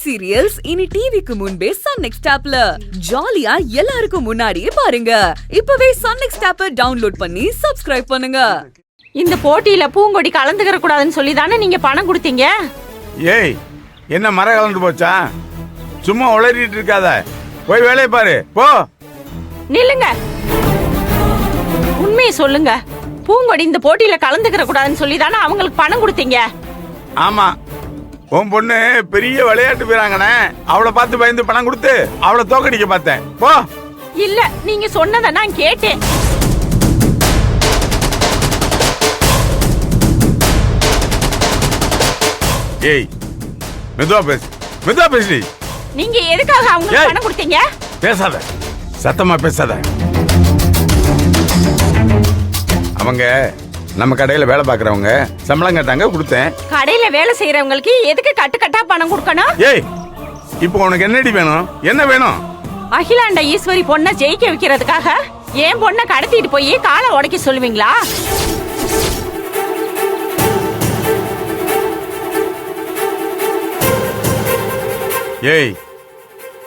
Web serials இனி டிவிக்கு முன்பே சன் நெக்ஸ்ட் ஆப்ல ஜாலியா எல்லாருக்கும் முன்னாடியே பாருங்க. இப்பவே சன் நெக்ஸ்ட் ஆப்பை டவுன்லோட் பண்ணி சப்ஸ்கிரைப் பண்ணுங்க. இந்த போட்டியில பூங்கொடி கலந்துக்கிற கூடாதுன்னு சொல்லி தானே நீங்க பணம் கொடுத்தீங்க. ஏய், என்ன மரம் கலந்து போச்சா? சும்மா உளறிட்டு இருக்காத, போய் வேலையை பாரு போ. நில்லுங்க, உண்மையை சொல்லுங்க. பூங்கொடி இந்த போட்டியில கலந்துக்கிற கூடாதுன்னு சொல்லி தானே அவங்களுக்கு பணம் கொடுத்தீங்க. ஆமா, உன் பொண்ணு பெரிய விளையாட்டு போறாங்கண்ணே, அவளை பார்த்து பயந்து பணம் கொடுத்து அவளை தோக்கடிக்க பார்த்தேன். போ. இல்ல, நீங்க சொன்னதை நான் கேட்டேன். ஏய், மெதுவா பேசு, மெதுவா பேசு. நீங்க எதுக்காக அவங்களுக்கு பணம் கொடுத்தீங்க? பேசாத, சத்தமா பேசாத. அவங்க நம்ம கடையில வேலை பாக்குறவங்க, சம்பளம் கேட்டாங்க, கொடுத்தேன். கடையில வேலை செய்யறவங்களுக்கு எதுக்கு கட்டுக்கட்டா பணம் கொடுக்கணும்? ஏய், இப்போ உனக்கு என்னடி வேணும்? என்ன வேணும்? அகிலாண்ட ஈஸ்வரி பொண்ணை ஜெயிக்க வைக்கிறதுக்காக என் பொண்ணை கடத்திட்டு போய் காலை உடைக்க சொல்லுவீங்களா? ஏய்,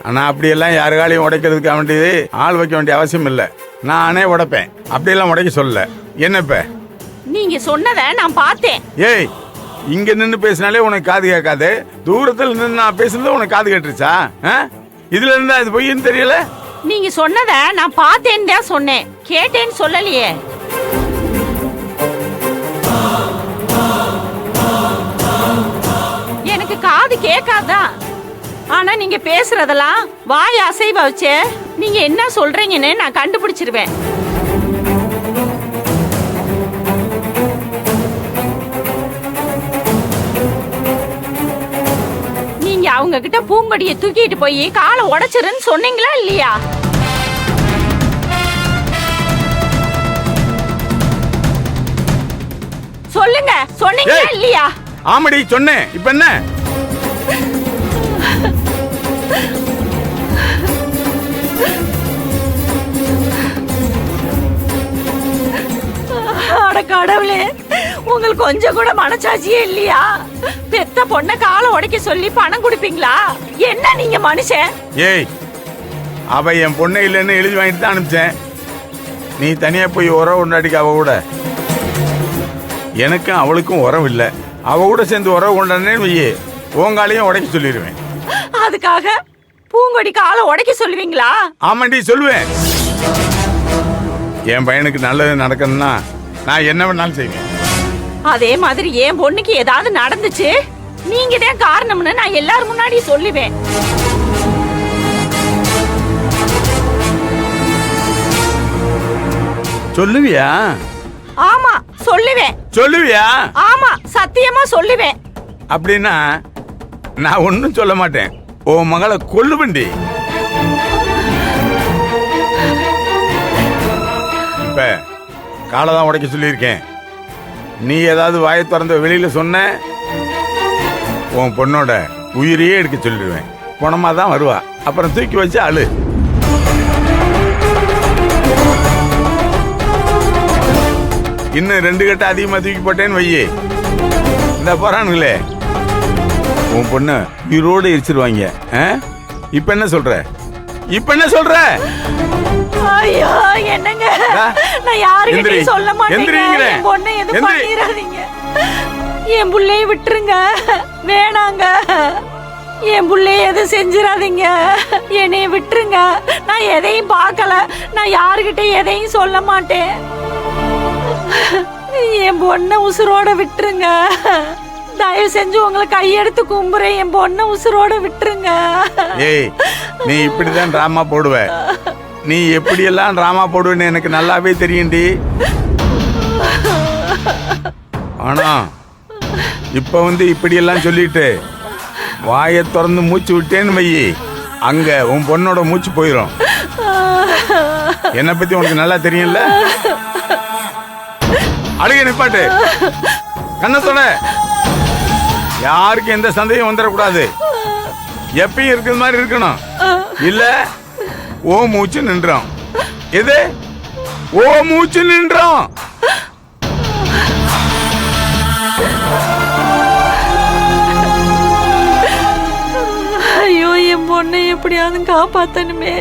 ஆனா அப்படியெல்லாம் யாரு காலையும் உடைக்கிறதுக்கு வேண்டியது ஆள் வைக்க வேண்டிய அவசியம் இல்லை. நானே உடைப்பேன், அப்படியெல்லாம் உடைக்க சொல்லல. என்னப்ப நீங்க சொன்னதை நான் பார்த்தேன். ஏய், இங்க நின்னு பேசினாலே உனக்கு காது கேட்காது, தூரத்துல நின்று நான் பேசுனது உனக்கு காது கேட்டுருச்சா? இதுல இருந்தா அது பொய்ன்னு தெரியல. நீங்க சொன்னதை நான் பார்த்தேன்னு தான் சொன்னேன், கேட்டேன்னு சொல்லலையே. எனக்கு காது கேட்காதான். ஆனா நீங்க பேசுறதெல்லாம் வாய் அசைவ வச்சே நீங்க என்ன சொல்றீங்கன்னு நான் கண்டுபிடிச்சிருவேன். நீங்க அவங்க கிட்ட பூங்கொடியை தூக்கிட்டு போய் காலை உடைச்சிருன்னு சொன்னீங்களா இல்லையா? சொல்லுங்க, சொன்னீங்களா இல்லையா? ஆமாடி சொன்னேன். இப்ப என்ன? கடவுளே, உங்களுக்கு கொஞ்சம் கூட மனசாட்சியே இல்லையா? பெத்த பொண்ண காலை உடைக்க சொல்லி பணம் கொடுப்பீங்களா? என்ன நீங்க மனுஷன்? ஏய், அவ என் பொண்ணு இல்லைன்னு எழுதி வாங்கிட்டு தான் அனுப்பிச்சேன். நீ தனியா போய் உறவு கொண்டாடிக்க. அவ கூட எனக்கும் அவளுக்கும் உறவு இல்லை. அவ கூட சேர்ந்து உறவு கொண்டாடினேன்னு வையே, உங்காலையும் உடைக்க சொல்லிடுவேன். அதுக்காக பூங்கொடி காலை உடைக்க சொல்லுவீங்களா? ஆமாண்டி, சொல்லுவேன். என் பையனுக்கு நல்லது நடக்கணும்னா நான் என்ன வேணாலும் செய்வேன். அதே மாதிரி என் பொண்ணுக்கு ஏதாவது நடந்துச்சு, நீங்க தான் காரணம்னு நான் எல்லாரும் முன்னாடி சொல்லுவேன். சொல்லுவியா? ஆமா, சொல்லுவேன். சொல்லுவியா? ஆமா, சத்தியமா சொல்லுவேன். அப்படின்னா நான் ஒன்னும் சொல்ல மாட்டேன், உன் மகளை கொல்லுவண்டி. இப்ப காலைதான் உடைக்க சொல்லியிருக்கேன். நீ ஏதாவது வாயை திறந்த வெளியில சொன்ன உன் பொண்ணோட உயிரையே எடுக்க சொல்லிடுவேன். பணமா தான் வருவா, அப்புறம் தூக்கி வச்சு அழு. இன்னும் 2 கட்ட அதிகமா தூக்கி போட்டேன்னு வையே, இந்த போறானுங்களே உன் பொண்ணு உயிரோடு எரிச்சிருவாங்க. இப்ப என்ன சொல்ற? இப்ப என்ன சொல்ற? ஐயோ, என்னங்க, நான் யாருக்கிட்டையும் சொல்ல மாட்டேங்க. என் பொண்ணை எதுவும் பண்ணிடாதீங்க. என் புள்ளைய விட்டுருங்க, வேணாங்க. என் புள்ளைய எதுவும் செஞ்சிடாதீங்க, என்னைய விட்டுருங்க. நான் எதையும் பார்க்கல, நான் யாருக்கிட்டையும் எதையும் சொல்ல மாட்டேன். என் பொண்ணை உசுரோட விட்டுருங்க. தயவு செஞ்சு உங்களை கையெடுத்து கும்புறேன், என் பொண்ணை உசுரோட விட்டுருங்க. ஏய், நீ இப்படிதான் டிராமா போடுவ. நீ எப்படியெல்லாம் டிராமா போடுவேன்னு எனக்கு நல்லாவே தெரியும்டி. ஆனா இப்ப இப்படியெல்லாம் சொல்லிட்டு வாயை திறந்து மூச்சு விட்டேன்னு வையி, அங்க உன் பொண்ணோட மூச்சு போயிடும். என்னை பத்தி உனக்கு நல்லா தெரியும்ல. அழுக நிப்பாட்டு, கண்ணத்தோட. யாருக்கும் எந்த சந்தேகம் வந்துடக்கூடாது. எப்பயும் இருக்கிற மாதிரி இருக்கணும், இல்ல ஓ மூச்சு நின்றோம். எது? ஓ மூச்சு நின்றோம். எப்படியாவது காப்பாத்தணுமே.